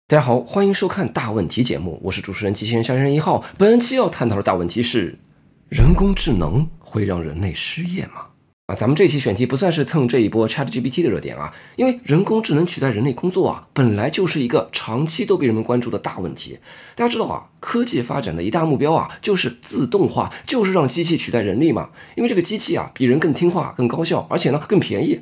大家好，欢迎收看大问题节目，我是主持人机器人下山1号。本期要探讨的大问题是：人工智能会让人类失业吗？咱们这期选题不算是蹭这一波 ChatGPT 的热点啊，因为人工智能取代人类工作啊，本来就是一个长期都被人们关注的大问题。大家知道啊，科技发展的一大目标啊，就是自动化，就是让机器取代人力嘛。因为这个机器啊，比人更听话、更高效，而且呢更便宜。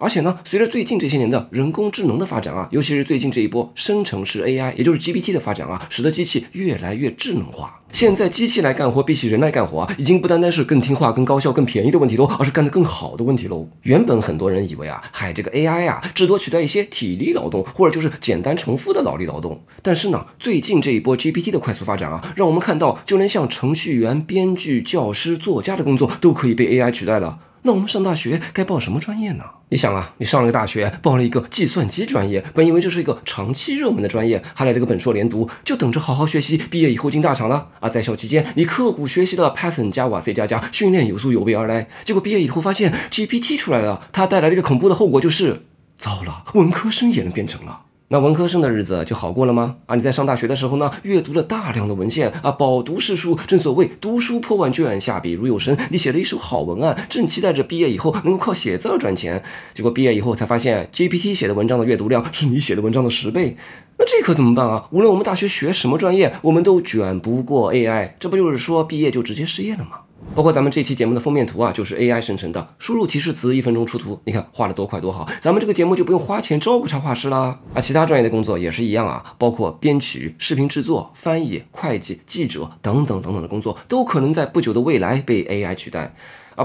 而且呢，随着最近这些年的人工智能的发展啊，尤其是最近这一波生成式 AI， 也就是 GPT 的发展啊，使得机器越来越智能化。现在机器来干活比起人来干活啊，已经不单单是更听话、更高效、更便宜的问题喽，而是干得更好的问题喽。原本很多人以为啊，这个 AI 啊，至多取代一些体力劳动，或者就是简单重复的脑力劳动。但是呢，最近这一波 GPT 的快速发展啊，让我们看到，就连像程序员、编剧、教师、作家的工作都可以被 AI 取代了。那我们上大学该报什么专业呢？你想啊，你上了个大学，报了一个计算机专业，本以为这是一个长期热门的专业，还来了个本硕连读，就等着好好学习，毕业以后进大厂了啊！在校期间，你刻苦学习的 Python、Java、C++，训练有素有备而来，结果毕业以后发现 GPT 出来了，它带来了一个恐怖的后果，就是糟了，文科生也能编程了。那文科生的日子就好过了吗？你在上大学的时候呢，阅读了大量的文献饱读诗书，正所谓读书破万卷，下笔如有神。你写了一手好文案，正期待着毕业以后能够靠写字赚钱，结果毕业以后才发现 GPT 写的文章的阅读量是你写的文章的10倍。那这可怎么办啊？无论我们大学学什么专业，我们都卷不过 AI， 这不就是说毕业就直接失业了吗？包括咱们这期节目的封面图啊，就是 AI 生成的，输入提示词1分钟出图，你看画得多快多好，咱们这个节目就不用花钱招个插画师啦。其他专业的工作也是一样啊，包括编曲、视频制作、翻译、会计、记者等等等等的工作，都可能在不久的未来被 AI 取代。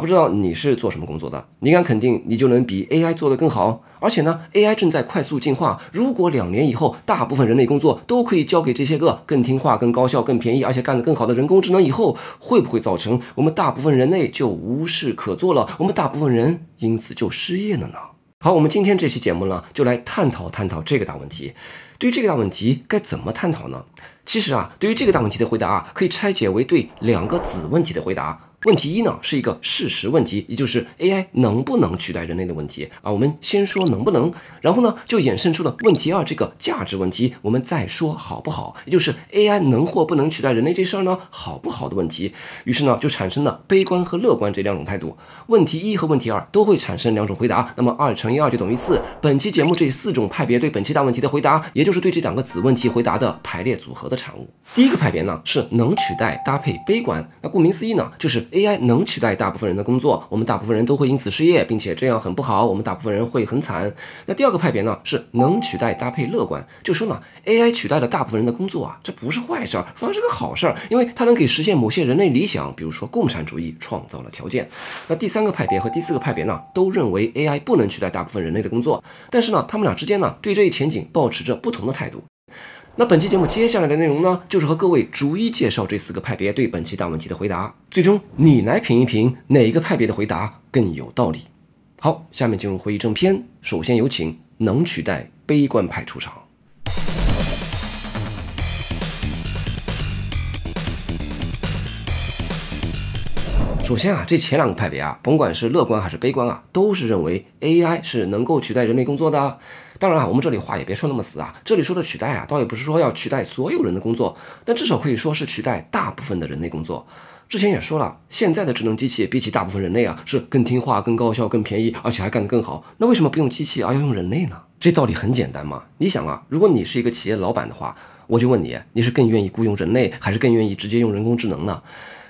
不知道你是做什么工作的？你敢肯定你就能比 AI 做得更好？而且呢 ，AI 正在快速进化。如果2年以后，大部分人类工作都可以交给这些个更听话、更高效、更便宜，而且干得更好的人工智能以后，会不会造成我们大部分人类就无事可做了？我们大部分人因此就失业了呢？好，我们今天这期节目呢，就来探讨这个大问题。对于这个大问题该怎么探讨呢？其实啊，对于这个大问题的回答可以拆解为对2个子问题的回答。问题1呢，是一个事实问题，也就是 AI 能不能取代人类的问题我们先说能不能，然后呢就衍生出了问题2这个价值问题，我们再说好不好，也就是 AI 能或不能取代人类这事儿呢好不好的问题。于是呢就产生了悲观和乐观这2种态度。问题1和问题2都会产生2种回答，那么2乘以2就等于4。本期节目这4种派别对本期大问题的回答，也就是对这2个子问题回答的排列组合的产物。第一个派别呢是能取代搭配悲观，那顾名思义呢，就是 AI 能取代大部分人的工作，我们大部分人都会因此失业，并且这样很不好，我们大部分人会很惨。那第2个派别呢是能取代搭配乐观，就说呢 AI 取代了大部分人的工作这不是坏事儿，反而是个好事儿，因为它能给实现某些人类理想，比如说共产主义创造了条件。那第3个派别和第4个派别呢都认为 AI 不能取代大部分人类的工作，但是呢他们俩之间呢对这一前景保持着不同的态度。那本期节目接下来的内容呢，就是和各位逐一介绍这4个派别对本期大问题的回答，最终你来评一评哪个派别的回答更有道理。好，下面进入会议正片，首先有请能取代悲观派出场。首先这前2个派别甭管是乐观还是悲观都是认为 AI 是能够取代人类工作的。当然我们这里话也别说那么死这里说的取代倒也不是说要取代所有人的工作，但至少可以说是取代大部分的人类工作。之前也说了，现在的智能机器比起大部分人类是更听话、更高效、更便宜，而且还干得更好。那为什么不用机器而要用人类呢？这道理很简单嘛。你想如果你是一个企业老板的话，我就问你，你是更愿意雇佣人类，还是更愿意直接用人工智能呢？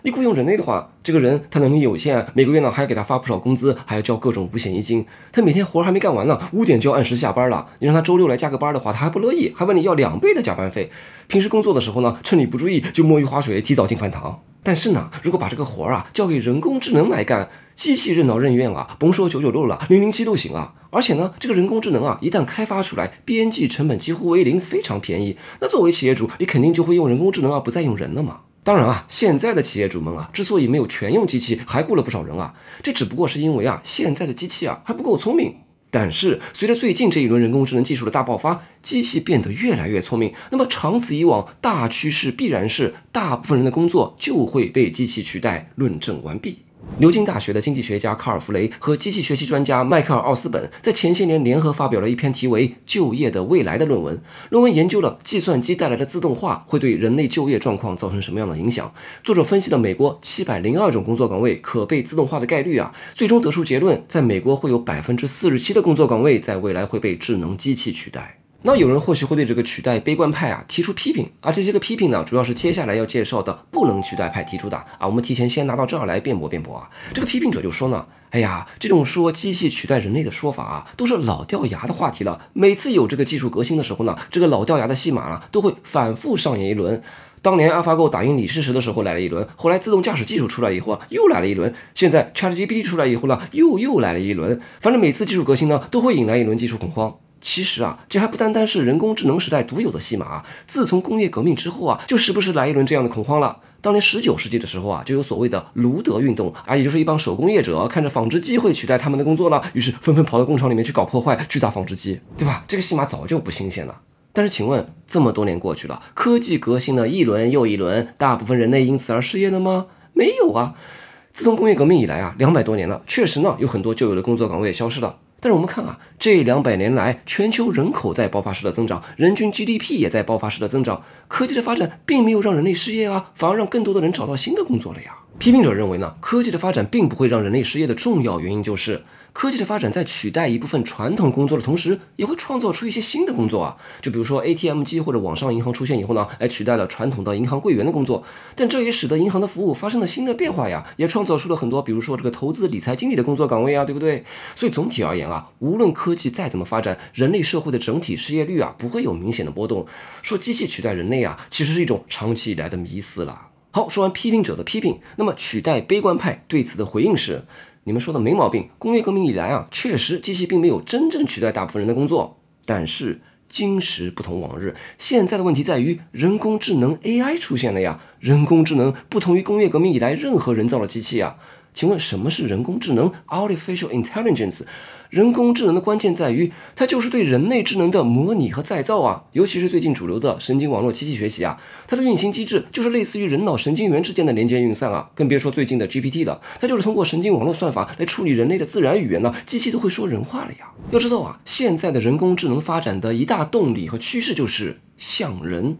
你雇佣人类的话，这个人他能力有限，每个月呢还要给他发不少工资，还要交各种五险一金，他每天活还没干完呢，5点就要按时下班了。你让他周6来加个班的话，他还不乐意，还问你要2倍的加班费。平时工作的时候呢，趁你不注意就摸鱼划水，提早进饭堂。但是呢，如果把这个活交给人工智能来干，机器任劳任怨甭说996了，007都行而且呢，这个人工智能一旦开发出来，边际成本几乎为0，非常便宜。那作为企业主，你肯定就会用人工智能不再用人了嘛。当然现在的企业主们之所以没有全用机器，还雇了不少人这只不过是因为现在的机器还不够聪明。但是随着最近这一轮人工智能技术的大爆发，机器变得越来越聪明，那么长此以往，大趋势必然是大部分人的工作就会被机器取代，论证完毕。牛津大学的经济学家卡尔·弗雷和机器学习专家迈克尔·奥斯本在前些年联合发表了一篇题为《就业的未来》的论文。论文研究了计算机带来的自动化会对人类就业状况造成什么样的影响。作者分析了美国702种工作岗位可被自动化的概率最终得出结论，在美国会有47%的工作岗位在未来会被智能机器取代。那有人或许会对这个取代悲观派提出批评这些个批评呢，主要是接下来要介绍的不能取代派提出的我们提前先拿到这儿来辩驳辩驳这个批评者就说呢，哎呀，这种说机器取代人类的说法都是老掉牙的话题了。每次有这个技术革新的时候呢，这个老掉牙的戏码都会反复上演一轮。当年 AlphaGo 打赢李世石的时候来了一轮，后来自动驾驶技术出来以后又来了一轮，现在 ChatGPT 出来以后呢，又来了一轮。反正每次技术革新呢，都会引来一轮技术恐慌。其实这还不单单是人工智能时代独有的戏码自从工业革命之后就时不时来一轮这样的恐慌了。当年19世纪的时候就有所谓的卢德运动也就是一帮手工业者看着纺织机会取代他们的工作了，于是纷纷跑到工厂里面去搞破坏，去砸纺织机，对吧？这个戏码早就不新鲜了。但是请问，这么多年过去了，科技革新了一轮又一轮，大部分人类因此而失业了吗？没有自从工业革命以来200多年了，确实呢有很多旧有的工作岗位消失了。但是我们看这200年来，全球人口在爆发式的增长，人均 GDP 也在爆发式的增长，科技的发展并没有让人类失业反而让更多的人找到新的工作了呀。批评者认为呢，科技的发展并不会让人类失业的重要原因就是，科技的发展在取代一部分传统工作的同时，也会创造出一些新的工作就比如说 ATM 机或者网上银行出现以后呢，取代了传统的银行柜员的工作，但这也使得银行的服务发生了新的变化也创造出了很多，比如说这个投资理财经理的工作岗位对不对？所以总体而言无论科技再怎么发展，人类社会的整体失业率不会有明显的波动。说机器取代人类其实是一种长期以来的迷思了。好，说完批评者的批评，那么取代悲观派对此的回应是：你们说的没毛病，工业革命以来确实机器并没有真正取代大部分人的工作，但是今时不同往日，现在的问题在于人工智能 AI 出现了人工智能不同于工业革命以来任何人造的机器请问什么是人工智能 Artificial Intelligence？ 人工智能的关键在于，它就是对人类智能的模拟和再造尤其是最近主流的神经网络机器学习它的运行机制就是类似于人脑神经元之间的连接运算更别说最近的 GPT 了，它就是通过神经网络算法来处理人类的自然语言机器都会说人话了呀。要知道现在的人工智能发展的一大动力和趋势就是像人。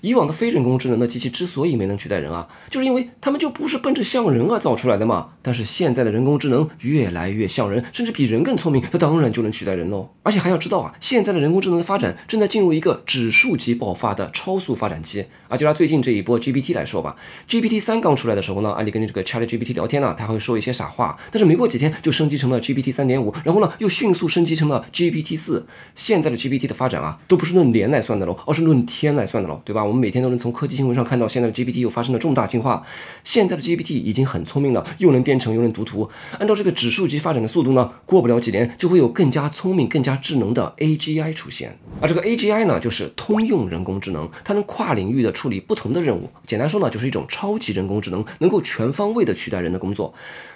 以往的非人工智能的机器之所以没能取代人就是因为他们就不是奔着像人造出来的嘛。但是现在的人工智能越来越像人，甚至比人更聪明，它当然就能取代人喽。而且还要知道现在的人工智能的发展正在进入一个指数级爆发的超速发展期就拿最近这一波 GPT 来说吧， GPT-3 刚出来的时候呢，按理跟这个 ChatGPT 聊天他会说一些傻话，但是没过几天就升级成了 GPT 3.5， 然后呢又迅速升级成了 GPT-4。现在的 GPT 的发展都不是论年来算的喽，而是论天来算的喽，对吧？我们每天都能从科技新闻上看到现在的 GPT 又发生了重大进化。现在的 GPT 已经很聪明了，又能编程又能读图，按照这个指数级发展的速度呢，过不了几年就会有更加聪明更加智能的 AGI 出现。而这个 AGI 呢，就是通用人工智能，它能跨领域的处理不同的任务，简单说呢，就是一种超级人工智能，能够全方位的取代人的工作。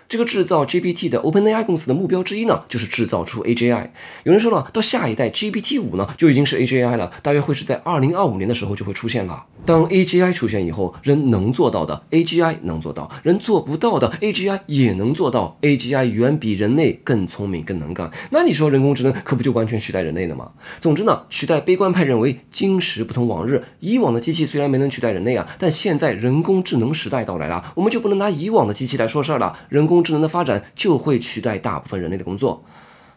这个制造 GPT 的 OpenAI 公司的目标之一呢，就是制造出 AGI。有人说呢，到下一代 GPT-5呢，就已经是 AGI 了，大约会是在2025年的时候就会出现了。当 AGI 出现以后，人能做到的 AGI 能做到，人做不到的 AGI 也能做到， AGI 远比人类更聪明更能干。那你说人工智能可不就完全取代人类了吗？总之呢，取代悲观派认为今时不同往日，以往的机器虽然没能取代人类但现在人工智能时代到来了，我们就不能拿以往的机器来说事儿了，人工智能的发展就会取代大部分人类的工作。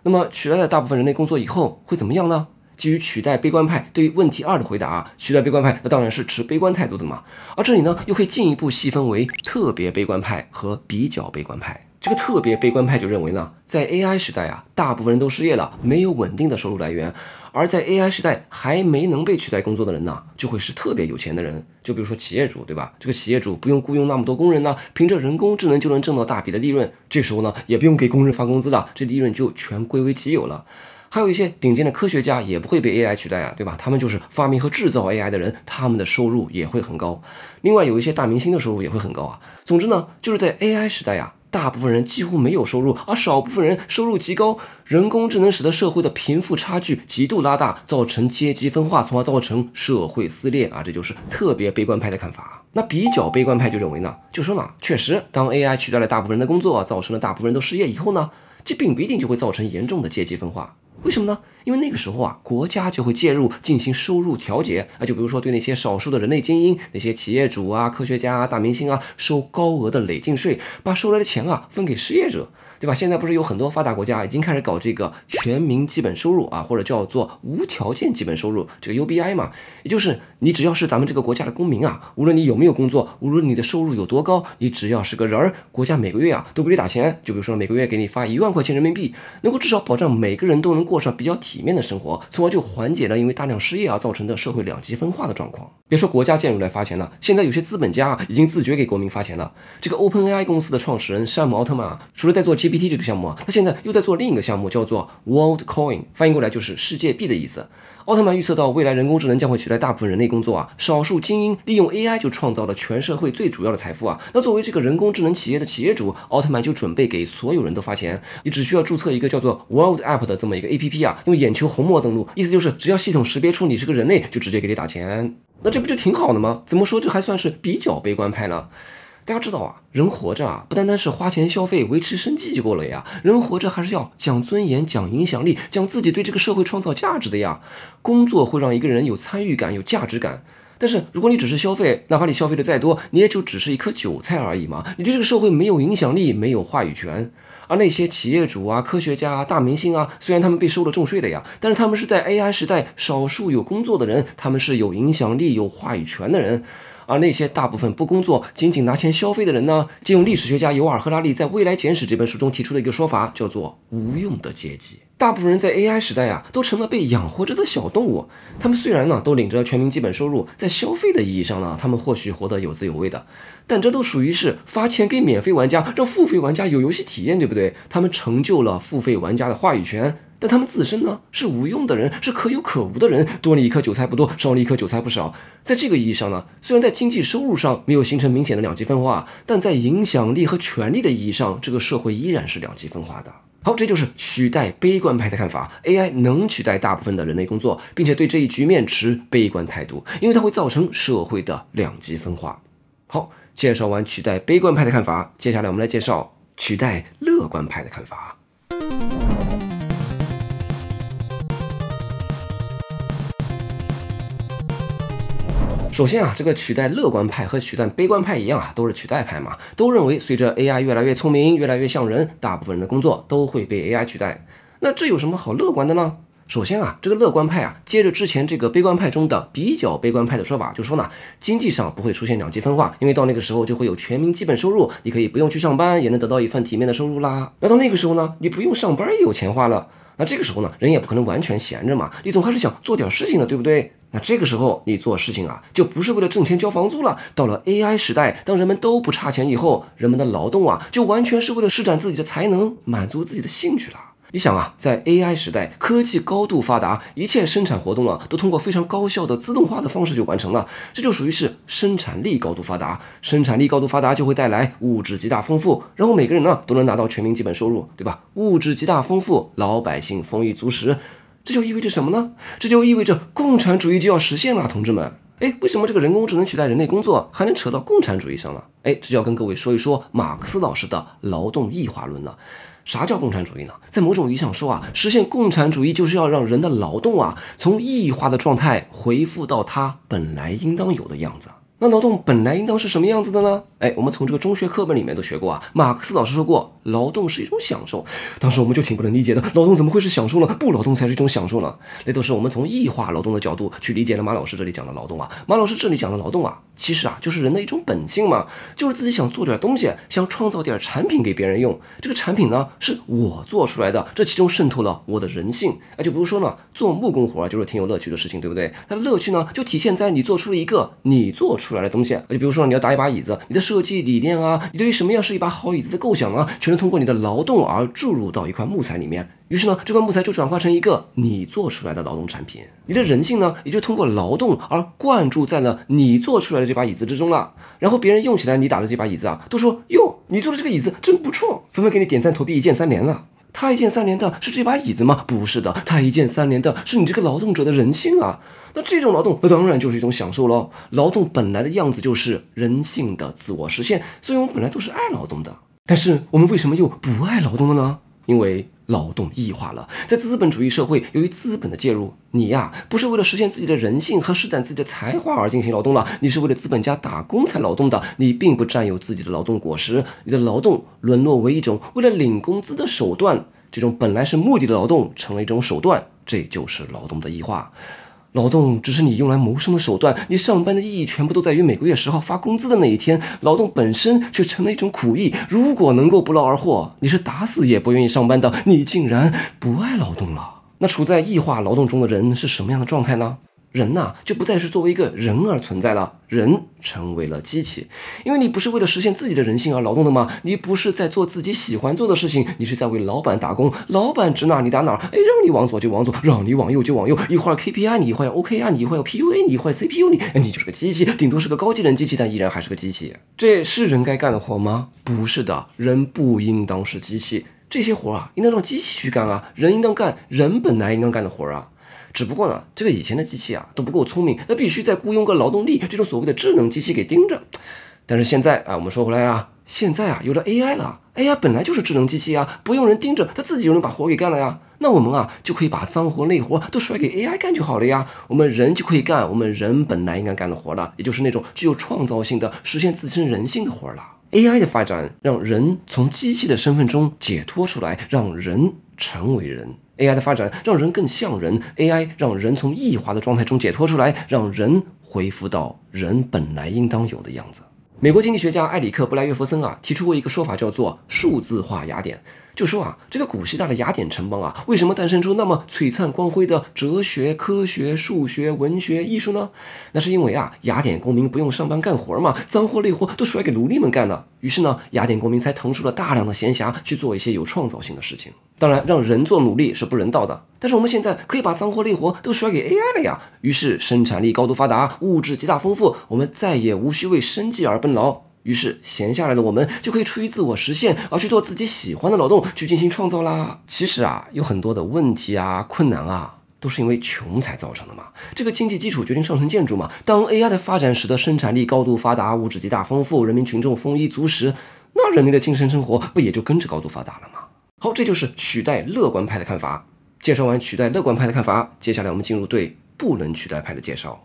那么取代了大部分人类工作以后会怎么样呢？基于取代悲观派对于问题2的回答取代悲观派那当然是持悲观态度的嘛。而这里呢又可以进一步细分为特别悲观派和比较悲观派。这个特别悲观派就认为呢，在 AI 时代大部分人都失业了，没有稳定的收入来源，而在 AI 时代还没能被取代工作的人呢，就会是特别有钱的人。就比如说企业主，对吧？这个企业主不用雇佣那么多工人呢，凭着人工智能就能挣到大笔的利润，这时候呢也不用给工人发工资了，这利润就全归为己有了。还有一些顶尖的科学家也不会被 AI 取代对吧？他们就是发明和制造 AI 的人，他们的收入也会很高。另外有一些大明星的收入也会很高总之呢，就是在 AI 时代大部分人几乎没有收入，而少部分人收入极高。人工智能使得社会的贫富差距极度拉大，造成阶级分化，从而造成社会撕裂啊！这就是特别悲观派的看法。那比较悲观派就认为呢，就说呢，确实，当 AI 取代了大部分人的工作，造成了大部分人都失业以后呢，这并不一定就会造成严重的阶级分化。为什么呢？因为那个时候啊，国家就会介入进行收入调节啊，就比如说对那些少数的人类精英、那些企业主啊、科学家啊、大明星啊，收高额的累进税，把收来的钱啊分给失业者，对吧？现在不是有很多发达国家已经开始搞这个全民基本收入啊，或者叫做无条件基本收入，这个 UBI 嘛，也就是你只要是咱们这个国家的公民啊，无论你有没有工作，无论你的收入有多高，你只要是个人儿，国家每个月啊都给你打钱，就比如说每个月给你发1万块钱人民币，能够至少保障每个人都能过上比较体面的生活，从而就缓解了因为大量失业而造成的社会两极分化的状况。别说国家介入来发钱了，现在有些资本家已经自觉给国民发钱了。这个 OpenAI 公司的创始人山姆奥特曼啊，除了在做 GPT 这个项目啊，他现在又在做另一个项目，叫做 WorldCoin， 翻译过来就是世界币的意思。奥特曼预测到未来人工智能将会取代大部分人类工作啊，少数精英利用 AI 就创造了全社会最主要的财富啊。那作为这个人工智能企业的企业主，奥特曼就准备给所有人都发钱，你只需要注册一个叫做 World App 的这么一个 APP 啊，用眼球虹膜登录，意思就是只要系统识别出你是个人类，就直接给你打钱。那这不就挺好的吗？怎么说这还算是比较悲观派呢？大家知道啊，人活着啊，不单单是花钱消费、维持生计就够了呀。人活着还是要讲尊严、讲影响力、讲自己对这个社会创造价值的呀。工作会让一个人有参与感、有价值感。但是如果你只是消费，哪怕你消费的再多，你也就只是一颗韭菜而已嘛。你对这个社会没有影响力，没有话语权。而那些企业主啊、科学家啊、大明星啊，虽然他们被收了重税的呀，但是他们是在 AI 时代少数有工作的人，他们是有影响力、有话语权的人。而那些大部分不工作、仅仅拿钱消费的人呢，借用历史学家尤尔·赫拉利在《未来简史》这本书中提出的一个说法，叫做无用的阶级。大部分人在 AI 时代啊，都成了被养活着的小动物。他们虽然呢都领着全民基本收入，在消费的意义上呢，他们或许活得有滋有味的，但这都属于是发钱给免费玩家，让付费玩家有游戏体验，对不对？他们成就了付费玩家的话语权。但他们自身呢是无用的人，是可有可无的人，多了一颗韭菜不多，少了一颗韭菜不少。在这个意义上呢，虽然在经济收入上没有形成明显的两极分化，但在影响力和权力的意义上，这个社会依然是两极分化的。好，这就是取代悲观派的看法。AI 能取代大部分的人类工作，并且对这一局面持悲观态度，因为它会造成社会的两极分化。好，介绍完取代悲观派的看法，接下来我们来介绍取代乐观派的看法。首先啊，这个取代乐观派和取代悲观派一样啊，都是取代派嘛，都认为随着 AI 越来越聪明，越来越像人，大部分人的工作都会被 AI 取代。那这有什么好乐观的呢？首先啊，这个乐观派啊，接着之前这个悲观派中的比较悲观派的说法，就说呢，经济上不会出现两极分化，因为到那个时候就会有全民基本收入，你可以不用去上班，也能得到一份体面的收入啦。那到那个时候呢，你不用上班也有钱花了。那这个时候呢，人也不可能完全闲着嘛，你总还是想做点事情的，对不对？那这个时候你做事情啊，就不是为了挣钱交房租了。到了 AI 时代，当人们都不差钱以后，人们的劳动啊，就完全是为了施展自己的才能，满足自己的兴趣了。你想啊，在 AI 时代，科技高度发达，一切生产活动啊，都通过非常高效的自动化的方式就完成了，这就属于是生产力高度发达。生产力高度发达就会带来物质极大丰富，然后每个人呢都能拿到全民基本收入，对吧？物质极大丰富，老百姓丰衣足食，这就意味着什么呢？这就意味着共产主义就要实现了，同志们。为什么这个人工智能取代人类工作还能扯到共产主义上呢？这就要跟各位说一说马克思老师的劳动异化论了。啥叫共产主义呢？在某种意义上说啊，实现共产主义就是要让人的劳动啊，从异化的状态恢复到它本来应当有的样子。那劳动本来应当是什么样子的呢？我们从这个中学课本里面都学过啊，马克思老师说过，劳动是一种享受。当时我们就挺不能理解的，劳动怎么会是享受呢？不劳动才是一种享受呢？那都是我们从异化劳动的角度去理解了马老师这里讲的劳动啊。马老师这里讲的劳动啊，其实啊就是人的一种本性嘛，就是自己想做点东西，想创造点产品给别人用。这个产品呢是我做出来的，这其中渗透了我的人性。就比如说呢，做木工活就是挺有乐趣的事情，对不对？它的乐趣呢就体现在你做出了一个你做出来的东西。就比如说你要打一把椅子，你的设计理念啊，你对于什么样是一把好椅子的构想啊，全都通过你的劳动而注入到一块木材里面。于是呢，这块木材就转化成一个你做出来的劳动产品。你的人性呢，也就通过劳动而灌注在了你做出来的这把椅子之中了。然后别人用起来你打的这把椅子啊，都说哟，你坐的这个椅子真不错，纷纷给你点赞投币，一键三连了。他一键三连的是这把椅子吗？不是的，他一键三连的是你这个劳动者的人性啊。那这种劳动，那当然就是一种享受咯。劳动本来的样子就是人性的自我实现，所以我们本来都是爱劳动的。但是我们为什么又不爱劳动了呢？因为劳动异化了。在资本主义社会，由于资本的介入，你呀不是为了实现自己的人性和施展自己的才华而进行劳动了，你是为了资本家打工才劳动的，你并不占有自己的劳动果实，你的劳动沦落为一种为了领工资的手段，这种本来是目的的劳动成了一种手段，这就是劳动的异化。劳动只是你用来谋生的手段，你上班的意义全部都在于每个月10号发工资的那一天，劳动本身却成了一种苦役。如果能够不劳而获，你是打死也不愿意上班的，你竟然不爱劳动了。那处在异化劳动中的人是什么样的状态呢？人呐，就不再是作为一个人而存在了，人成为了机器。因为你不是为了实现自己的人性而劳动的吗？你不是在做自己喜欢做的事情，你是在为老板打工。老板指哪你打哪，让你往左就往左，让你往右就往右。一会儿 KPI 你，一会儿 OKR 你，一会儿 PUA 你，一会儿 CPU 你就是个机器，顶多是个高技能机器，但依然还是个机器。这是人该干的活吗？不是的，人不应当是机器。这些活啊，应当让机器去干啊，人应当干人本来应当干的活啊。只不过呢，这个以前的机器啊都不够聪明，那必须再雇佣个劳动力这种所谓的智能机器给盯着。但是现在啊，我们说回来啊，现在啊有了 AI 了 ，AI 本来就是智能机器啊，不用人盯着，它自己就能把活给干了呀。那我们啊就可以把脏活累活都甩给 AI 干就好了呀。我们人就可以干我们人本来应该干的活了，也就是那种具有创造性的、实现自身人性的活了。AI 的发展让人从机器的身份中解脱出来，让人成为人。AI 的发展让人更像人 ，AI 让人从异化的状态中解脱出来，让人恢复到人本来应当有的样子。美国经济学家埃里克·布莱约弗森啊提出过一个说法，叫做数字化雅典。就说啊，这个古希腊的雅典城邦啊，为什么诞生出那么璀璨光辉的哲学、科学、数学、文学、艺术呢？那是因为啊，雅典公民不用上班干活嘛，脏活累活都甩给奴隶们干了。于是呢，雅典公民才腾出了大量的闲暇去做一些有创造性的事情。当然，让人做奴隶是不人道的，但是我们现在可以把脏活累活都甩给 AI 了呀。于是生产力高度发达，物质极大丰富，我们再也无需为生计而奔劳。于是闲下来的我们就可以出于自我实现而去做自己喜欢的劳动，去进行创造啦。其实啊，有很多的问题啊、困难啊，都是因为穷才造成的嘛。这个经济基础决定上层建筑嘛。当 AI 的发展使得生产力高度发达，物质极大丰富，人民群众丰衣足食，那人类的精神生活不也就跟着高度发达了吗？好，这就是取代乐观派的看法。介绍完取代乐观派的看法，接下来我们进入对不能取代派的介绍。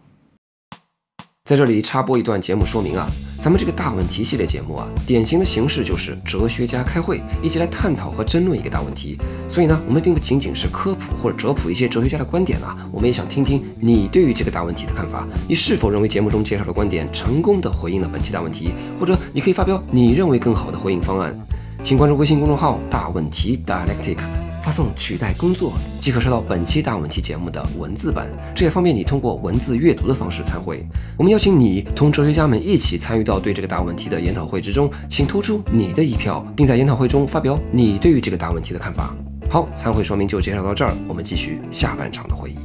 在这里插播一段节目说明啊，咱们这个大问题系列节目啊，典型的形式就是哲学家开会，一起来探讨和争论一个大问题。所以呢，我们并不仅仅是科普或者哲普一些哲学家的观点啊，我们也想听听你对于这个大问题的看法。你是否认为节目中介绍的观点成功的回应了本期大问题？或者你可以发表你认为更好的回应方案。请关注微信公众号大问题 Dialectic， 发送取代工作即可收到本期大问题节目的文字版，这也方便你通过文字阅读的方式参会。我们邀请你同哲学家们一起参与到对这个大问题的研讨会之中，请投出你的一票，并在研讨会中发表你对于这个大问题的看法。好，参会说明就介绍到这儿，我们继续下半场的会议。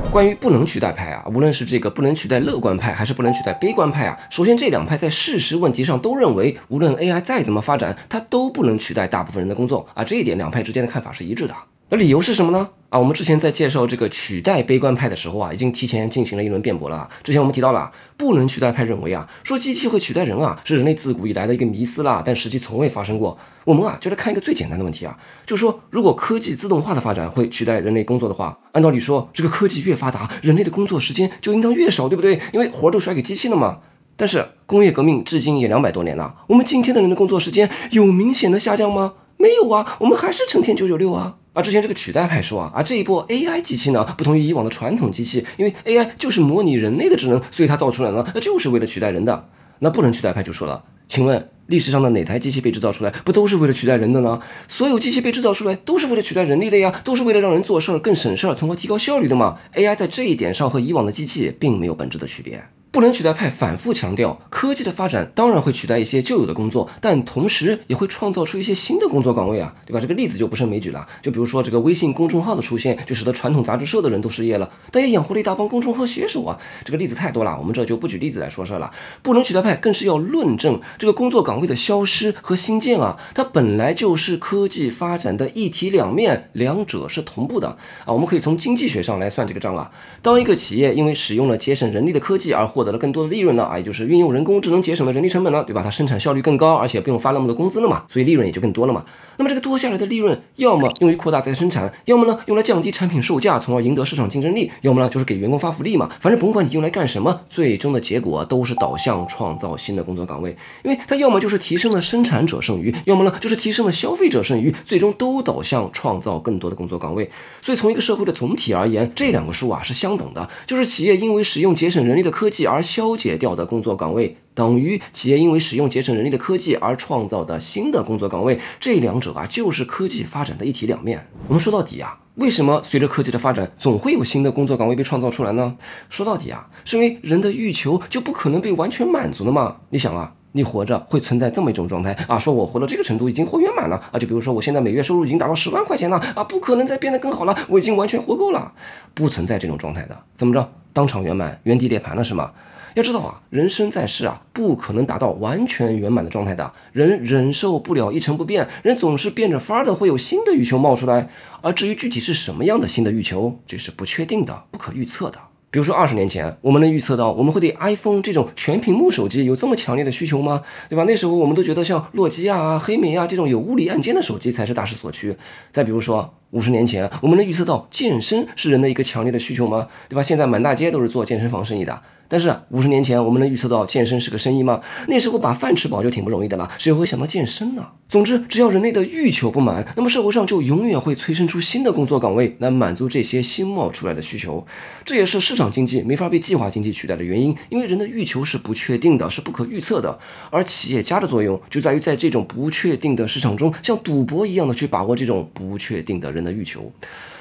关于不能取代派啊，无论是这个不能取代乐观派还是不能取代悲观派啊，首先这两派在事实问题上都认为，无论 AI 再怎么发展，它都不能取代大部分人的工作啊，这一点两派之间的看法是一致的。那理由是什么呢？啊，我们之前在介绍这个取代悲观派的时候啊，已经提前进行了一轮辩驳了。之前我们提到了，不能取代派认为啊，说机器会取代人啊，是人类自古以来的一个迷思啦，但实际从未发生过。我们啊，就来看一个最简单的问题啊，就是说，如果科技自动化的发展会取代人类工作的话，按道理说，这个科技越发达，人类的工作时间就应当越少，对不对？因为活都甩给机器了嘛。但是工业革命至今也200多年了，我们今天的人的工作时间有明显的下降吗？没有啊，我们还是成天996啊。之前这个取代派说啊，这一波 AI 机器呢，不同于以往的传统机器，因为 AI 就是模拟人类的智能，所以它造出来呢，那就是为了取代人的。那不能取代派就说了，请问历史上的哪台机器被制造出来，不都是为了取代人的呢？所有机器被制造出来都是为了取代人力的呀，都是为了让人做事儿更省事儿，从而提高效率的嘛。AI 在这一点上和以往的机器并没有本质的区别。不能取代派反复强调，科技的发展当然会取代一些旧有的工作，但同时也会创造出一些新的工作岗位啊，对吧？这个例子就不胜枚举了。就比如说这个微信公众号的出现，就使得传统杂志社的人都失业了，但也养活了一大帮公众号写手啊。这个例子太多了，我们这就不举例子来说事了。不能取代派更是要论证这个工作岗位的消失和新建啊，它本来就是科技发展的一体两面，两者是同步的啊。我们可以从经济学上来算这个账啊。当一个企业因为使用了节省人力的科技而获得了更多的利润呢啊，也就是运用人工智能节省了人力成本了，对吧？它生产效率更高，而且不用发那么多工资了嘛，所以利润也就更多了嘛。那么这个多下来的利润，要么用于扩大再生产，要么呢用来降低产品售价，从而赢得市场竞争力，要么呢就是给员工发福利嘛。反正甭管你用来干什么，最终的结果都是导向创造新的工作岗位，因为它要么就是提升了生产者剩余，要么呢就是提升了消费者剩余，最终都导向创造更多的工作岗位。所以从一个社会的总体而言，这两个数啊是相等的，就是企业因为使用节省人力的科技而消解掉的工作岗位，等于企业因为使用节省人力的科技而创造的新的工作岗位，这两者啊就是科技发展的一体两面。我们说到底啊，为什么随着科技的发展，总会有新的工作岗位被创造出来呢？说到底啊，是因为人的欲求就不可能被完全满足的嘛。你想啊，你活着会存在这么一种状态啊，说我活到这个程度已经活圆满了啊，就比如说我现在每月收入已经达到10万块钱了啊，不可能再变得更好了，我已经完全活够了，不存在这种状态的。怎么着，当场圆满，原地涅槃了是吗？要知道啊，人生在世啊，不可能达到完全圆满的状态的。人忍受不了一成不变，人总是变着法儿的会有新的欲求冒出来。而至于具体是什么样的新的欲求，这是不确定的、不可预测的。比如说20年前，我们能预测到我们会对 iPhone 这种全屏幕手机有这么强烈的需求吗？对吧？那时候我们都觉得像诺基亚啊、黑莓啊这种有物理按键的手机才是大势所趋。再比如说50年前，我们能预测到健身是人的一个强烈的需求吗？对吧？现在满大街都是做健身房生意的。但是50年前，我们能预测到健身是个生意吗？那时候把饭吃饱就挺不容易的了，谁会想到健身呢？总之，只要人类的欲求不满，那么社会上就永远会催生出新的工作岗位来满足这些新冒出来的需求。这也是市场经济没法被计划经济取代的原因，因为人的欲求是不确定的，是不可预测的。而企业家的作用就在于在这种不确定的市场中，像赌博一样的去把握这种不确定的人的欲求。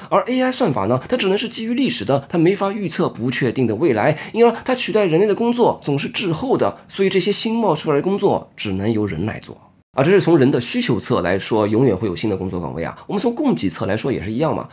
而 AI 算法呢，它只能是基于历史的，它没法预测不确定的未来，因而它取代人类的工作总是滞后的，所以这些新冒出来的工作只能由人来做。这是从人的需求侧来说，永远会有新的工作岗位啊。我们从供给侧来说也是一样嘛，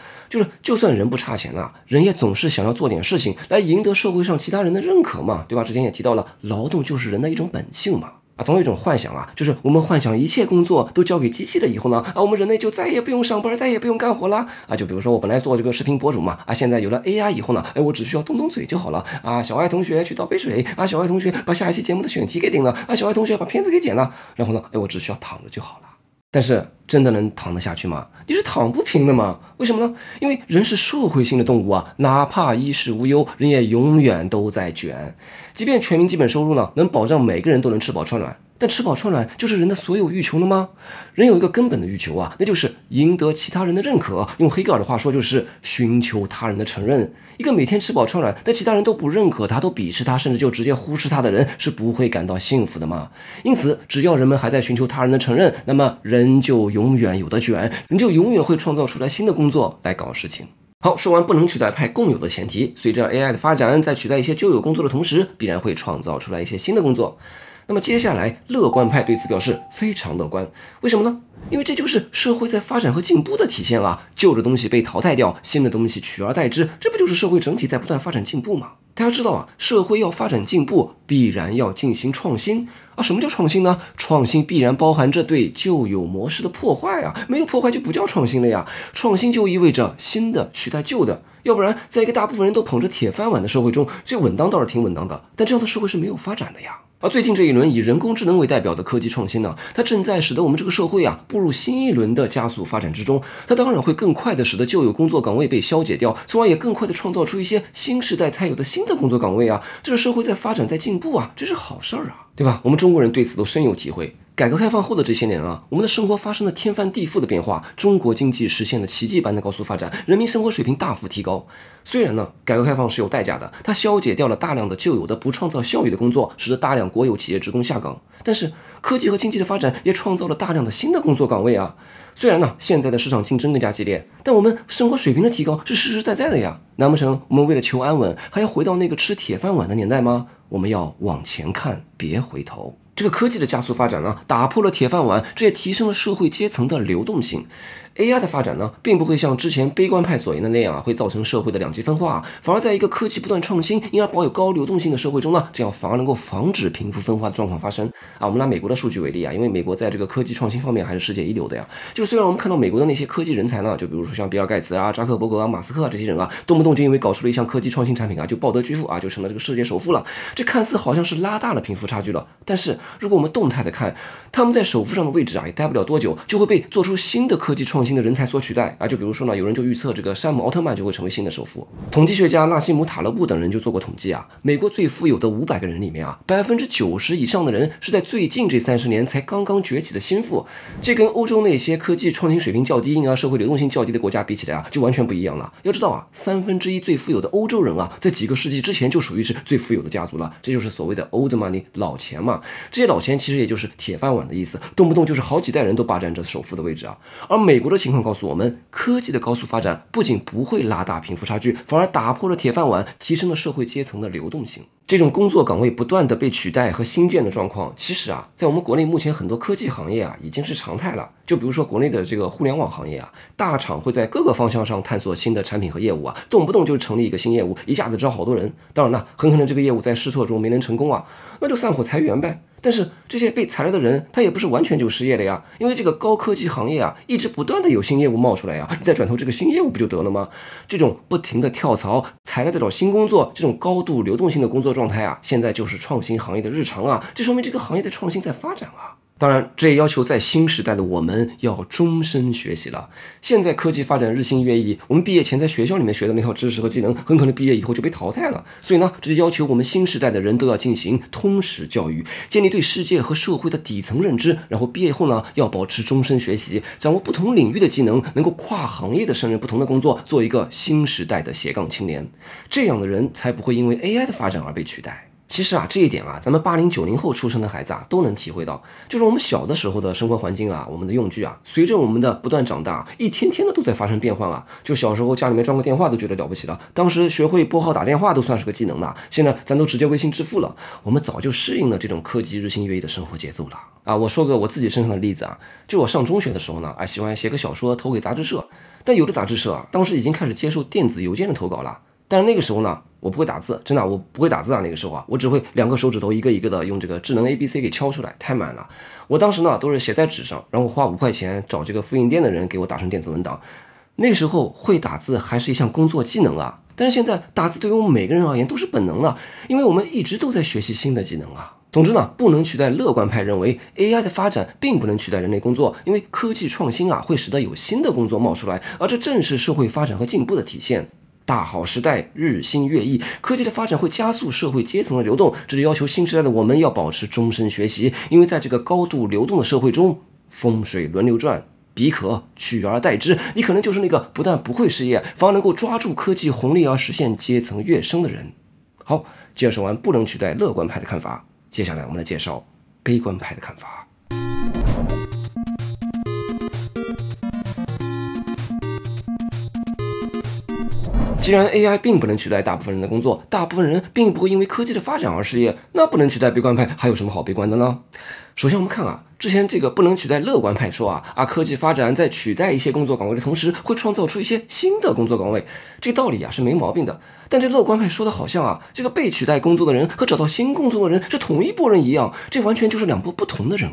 就算人不差钱啊，人也总是想要做点事情来赢得社会上其他人的认可嘛，对吧？之前也提到了，劳动就是人的一种本性嘛。总有一种幻想啊，就是我们幻想一切工作都交给机器了以后呢，我们人类就再也不用上班，再也不用干活了啊。就比如说我本来做这个视频博主嘛，现在有了 AI 以后呢，我只需要动动嘴就好了啊。小爱同学去倒杯水啊，小爱同学把下一期节目的选题给定了啊，小爱同学把片子给剪了，然后呢，我只需要躺着就好了。但是真的能躺得下去吗？你是躺不平的吗？为什么呢？因为人是社会性的动物啊，哪怕衣食无忧，人也永远都在卷。即便全民基本收入呢，能保障每个人都能吃饱穿暖，但吃饱穿暖就是人的所有欲求了吗？人有一个根本的欲求啊，那就是赢得其他人的认可。用黑格尔的话说，就是寻求他人的承认。一个每天吃饱穿暖，但其他人都不认可他，都鄙视他，甚至就直接忽视他的人，是不会感到幸福的吗？因此，只要人们还在寻求他人的承认，那么人就永远有的卷，人就永远会创造出来新的工作来搞事情。好，说完不能取代派共有的前提，随着 AI 的发展，在取代一些旧有工作的同时，必然会创造出来一些新的工作。那么接下来，乐观派对此表示非常乐观。为什么呢？因为这就是社会在发展和进步的体现啊！旧的东西被淘汰掉，新的东西取而代之，这不就是社会整体在不断发展进步吗？大家知道啊，社会要发展进步，必然要进行创新啊。什么叫创新呢？创新必然包含着对旧有模式的破坏啊，没有破坏就不叫创新了呀。创新就意味着新的取代旧的，要不然在一个大部分人都捧着铁饭碗的社会中，这稳当倒是挺稳当的，但这样的社会是没有发展的呀。而最近这一轮以人工智能为代表的科技创新呢，它正在使得我们这个社会啊步入新一轮的加速发展之中。它当然会更快的使得旧有工作岗位被消解掉，从而也更快的创造出一些新时代才有的新的工作岗位啊。这是社会在发展在进步啊，这是好事儿啊，对吧？我们中国人对此都深有体会。改革开放后的这些年啊，我们的生活发生了天翻地覆的变化，中国经济实现了奇迹般的高速发展，人民生活水平大幅提高。虽然呢，改革开放是有代价的，它消解掉了大量的旧有的不创造效益的工作，使得大量国有企业职工下岗。但是科技和经济的发展也创造了大量的新的工作岗位啊。虽然呢，现在的市场竞争更加激烈，但我们生活水平的提高是实实在在的呀。难不成我们为了求安稳，还要回到那个吃铁饭碗的年代吗？我们要往前看，别回头。这个科技的加速发展呢，打破了铁饭碗，这也提升了社会阶层的流动性。AI 的发展呢，并不会像之前悲观派所言的那样会造成社会的两极分化，反而在一个科技不断创新，因而保有高流动性的社会中呢，这样反而能够防止贫富分化的状况发生我们拿美国的数据为例因为美国在这个科技创新方面还是世界一流的呀。就是虽然我们看到美国的那些科技人才呢，就比如说像比尔盖茨扎克伯格马斯克这些人动不动就因为搞出了一项科技创新产品就抱得巨富就成了这个世界首富了。这看似好像是拉大了贫富差距了，但是如果我们动态的看，他们在首富上的位置也待不了多久，就会被做出新的科技创新的人才所取代就比如说呢，有人就预测这个山姆奥特曼就会成为新的首富。统计学家纳西姆塔勒布等人就做过统计美国最富有的500个人里面90%以上的人是在最近这30年才刚刚崛起的新富。这跟欧洲那些科技创新水平较低社会流动性较低的国家比起来就完全不一样了。要知道1/3最富有的欧洲人在几个世纪之前就属于是最富有的家族了，这就是所谓的 old money 老钱嘛。这些老钱其实也就是铁饭碗的意思，动不动就是好几代人都霸占着首富的位置而美国的情况告诉我们，科技的高速发展不仅不会拉大贫富差距，反而打破了铁饭碗，提升了社会阶层的流动性。这种工作岗位不断的被取代和新建的状况，其实在我们国内目前很多科技行业已经是常态了。就比如说国内的这个互联网行业大厂会在各个方向上探索新的产品和业务动不动就成立一个新业务，一下子招好多人。当然了，很可能这个业务在试错中没能成功那就散伙裁员呗。但是这些被裁了的人，他也不是完全就失业了呀，因为这个高科技行业一直不断的有新业务冒出来你再转投这个新业务不就得了吗？这种不停的跳槽、裁了再找新工作，这种高度流动性的工作状态现在就是创新行业的日常这说明这个行业在创新在发展当然，这也要求在新时代的我们要终身学习了。现在科技发展日新月异，我们毕业前在学校里面学的那套知识和技能，很可能毕业以后就被淘汰了。所以呢，这就要求我们新时代的人都要进行通识教育，建立对世界和社会的底层认知，然后毕业后呢，要保持终身学习，掌握不同领域的技能，能够跨行业的胜任不同的工作，做一个新时代的斜杠青年。这样的人才不会因为 AI 的发展而被取代。其实这一点咱们80、90后出生的孩子都能体会到，就是我们小的时候的生活环境我们的用具随着我们的不断长大，一天天的都在发生变换就小时候家里面装个电话都觉得了不起了，当时学会拨号打电话都算是个技能了，现在咱都直接微信支付了，我们早就适应了这种科技日新月异的生活节奏了我说个我自己身上的例子就我上中学的时候呢喜欢写个小说投给杂志社，但有的杂志社当时已经开始接受电子邮件的投稿了，但是那个时候呢我不会打字，真的我不会打字那个时候我只会2个手指头一个一个的用这个智能 ABC 给敲出来，太慢了。我当时呢都是写在纸上，然后花5块钱找这个复印店的人给我打成电子文档。那时候会打字还是一项工作技能但是现在打字对于我们每个人而言都是本能了，因为我们一直都在学习新的技能总之呢，不能取代乐观派认为 AI 的发展并不能取代人类工作，因为科技创新会使得有新的工作冒出来，而这正是社会发展和进步的体现。大好时代日新月异，科技的发展会加速社会阶层的流动，这就要求新时代的我们要保持终身学习，因为在这个高度流动的社会中，风水轮流转，彼可取而代之，你可能就是那个不但不会失业，反而能够抓住科技红利而实现阶层跃升的人。好，介绍完不能取代乐观派的看法，接下来我们来介绍悲观派的看法。既然 AI 并不能取代大部分人的工作，大部分人并不会因为科技的发展而失业，那不能取代悲观派还有什么好悲观的呢？首先我们看之前这个不能取代乐观派说科技发展在取代一些工作岗位的同时，会创造出一些新的工作岗位，这道理是没毛病的。但这乐观派说的好像这个被取代工作的人和找到新工作的人是同一拨人一样，这完全就是2拨不同的人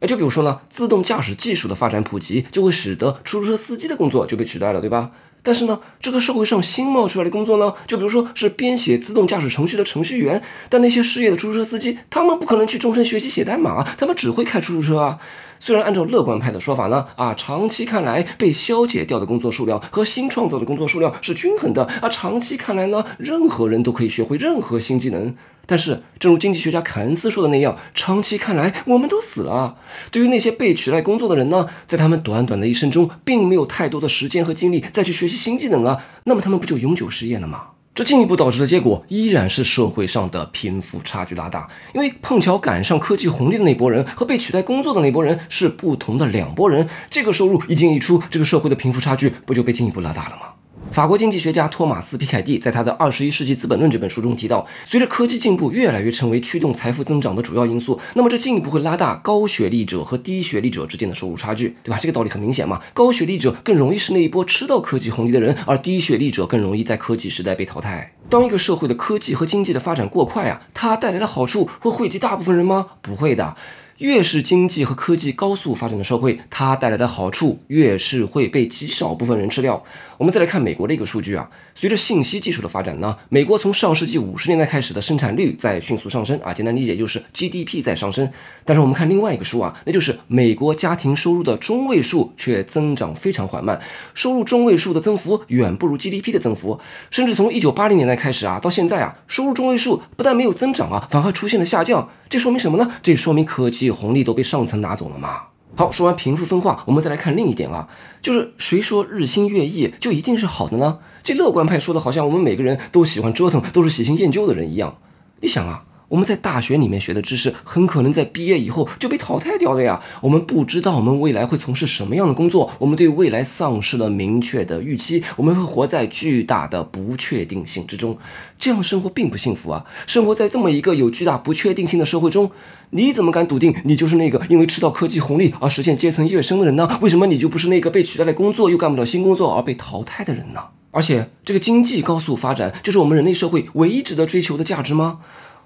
就比如说呢，自动驾驶技术的发展普及，就会使得出租车司机的工作就被取代了，对吧？但是呢，这个社会上新冒出来的工作呢，就比如说是编写自动驾驶程序的程序员，但那些失业的出租车司机，他们不可能去终身学习写代码他们只会开出租车虽然按照乐观派的说法呢，长期看来被消解掉的工作数量和新创造的工作数量是均衡的长期看来呢，任何人都可以学会任何新技能。但是，正如经济学家凯恩斯说的那样，长期看来，我们都死了。对于那些被取代工作的人呢，在他们短短的一生中，并没有太多的时间和精力再去学习新技能那么他们不就永久失业了吗？这进一步导致的结果依然是社会上的贫富差距拉大，因为碰巧赶上科技红利的那拨人和被取代工作的那拨人是不同的2拨人，这个收入一进一出，这个社会的贫富差距不就被进一步拉大了吗？法国经济学家托马斯·皮凯蒂在他的《21世纪资本论》这本书中提到，随着科技进步越来越成为驱动财富增长的主要因素，那么这进一步会拉大高学历者和低学历者之间的收入差距，对吧？这个道理很明显嘛，高学历者更容易是那一波吃到科技红利的人，而低学历者更容易在科技时代被淘汰。当一个社会的科技和经济的发展过快啊，它带来的好处会惠及大部分人吗？不会的。越是经济和科技高速发展的社会，它带来的好处越是会被极少部分人吃掉。我们再来看美国的一个数据啊，随着信息技术的发展呢，美国从上世纪50年代开始的生产率在迅速上升啊，简单理解就是 GDP 在上升。但是我们看另外一个数啊，那就是美国家庭收入的中位数却增长非常缓慢，收入中位数的增幅远不如 GDP 的增幅，甚至从1980年代开始啊，到现在啊，收入中位数不但没有增长啊，反而出现了下降。这说明什么呢？这说明科技红利都被上层拿走了嘛。好，说完贫富分化，我们再来看另一点啊，就是谁说日新月异就一定是好的呢？这乐观派说的好像我们每个人都喜欢折腾，都是喜新厌旧的人一样。你想啊，我们在大学里面学的知识，很可能在毕业以后就被淘汰掉了呀。我们不知道我们未来会从事什么样的工作，我们对未来丧失了明确的预期，我们会活在巨大的不确定性之中。这样生活并不幸福啊！生活在这么一个有巨大不确定性的社会中，你怎么敢笃定你就是那个因为吃到科技红利而实现阶层跃升的人呢？为什么你就不是那个被取代的工作又干不了新工作而被淘汰的人呢？而且，这个经济高速发展就是我们人类社会唯一值得追求的价值吗？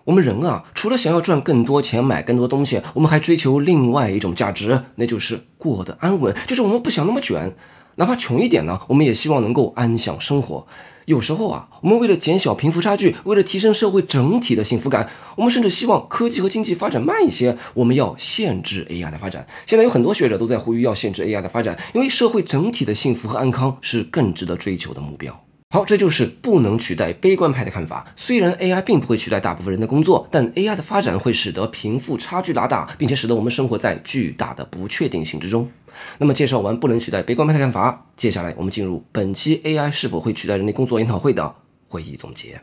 我们人啊，除了想要赚更多钱买更多东西，我们还追求另外一种价值，那就是过得安稳，就是我们不想那么卷，哪怕穷一点呢，我们也希望能够安享生活。有时候啊，我们为了减小贫富差距，为了提升社会整体的幸福感，我们甚至希望科技和经济发展慢一些，我们要限制 AI 的发展。现在有很多学者都在呼吁要限制 AI 的发展，因为社会整体的幸福和安康是更值得追求的目标。好，这就是不能取代悲观派的看法。虽然 AI 并不会取代大部分人的工作，但 AI 的发展会使得贫富差距拉大，并且使得我们生活在巨大的不确定性之中。那么介绍完不能取代悲观派的看法，接下来我们进入本期 AI 是否会取代人类工作研讨会的会议总结。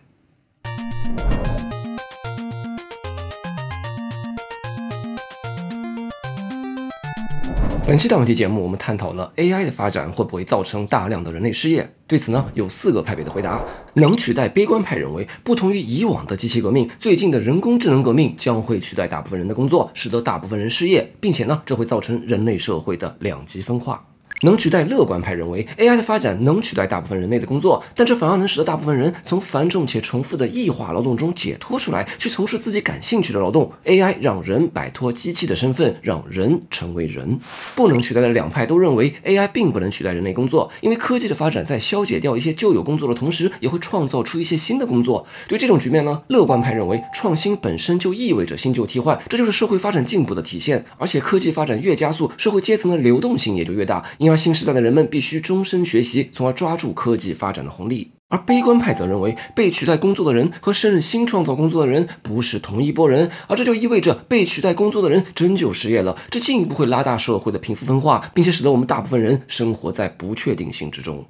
本期大问题节目，我们探讨了 AI 的发展会不会造成大量的人类失业。对此呢，有4个派别的回答。能取代悲观派认为，不同于以往的机器革命，最近的人工智能革命将会取代大部分人的工作，使得大部分人失业，并且呢，这会造成人类社会的两极分化。能取代乐观派认为 AI 的发展能取代大部分人类的工作，但这反而能使得大部分人从繁重且重复的异化劳动中解脱出来，去从事自己感兴趣的劳动。 AI 让人摆脱机器的身份，让人成为人。不能取代的两派都认为 AI 并不能取代人类工作，因为科技的发展在消解掉一些旧有工作的同时，也会创造出一些新的工作。对这种局面呢，乐观派认为创新本身就意味着新旧替换，这就是社会发展进步的体现。而且科技发展越加速，社会阶层的流动性也就越大，因而新时代的人们必须终身学习，从而抓住科技发展的红利。而悲观派则认为，被取代工作的人和胜任新创造工作的人不是同一拨人，而这就意味着被取代工作的人真就失业了，这进一步会拉大社会的贫富分化，并且使得我们大部分人生活在不确定性之中。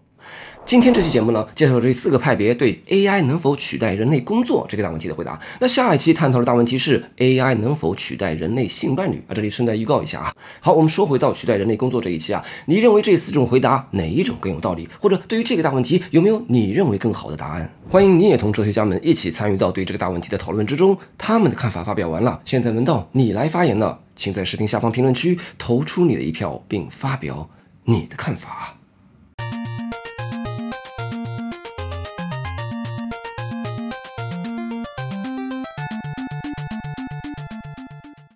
今天这期节目呢，介绍了这4个派别对 AI 能否取代人类工作这个大问题的回答。那下一期探讨的大问题是 AI 能否取代人类性伴侣啊？这里顺带预告一下啊。好，我们说回到取代人类工作这一期啊，你认为这4种回答哪一种更有道理？或者对于这个大问题有没有你认为更好的答案？欢迎你也同哲学家们一起参与到对这个大问题的讨论之中。他们的看法发表完了，现在轮到你来发言了，请在视频下方评论区投出你的一票，并发表你的看法。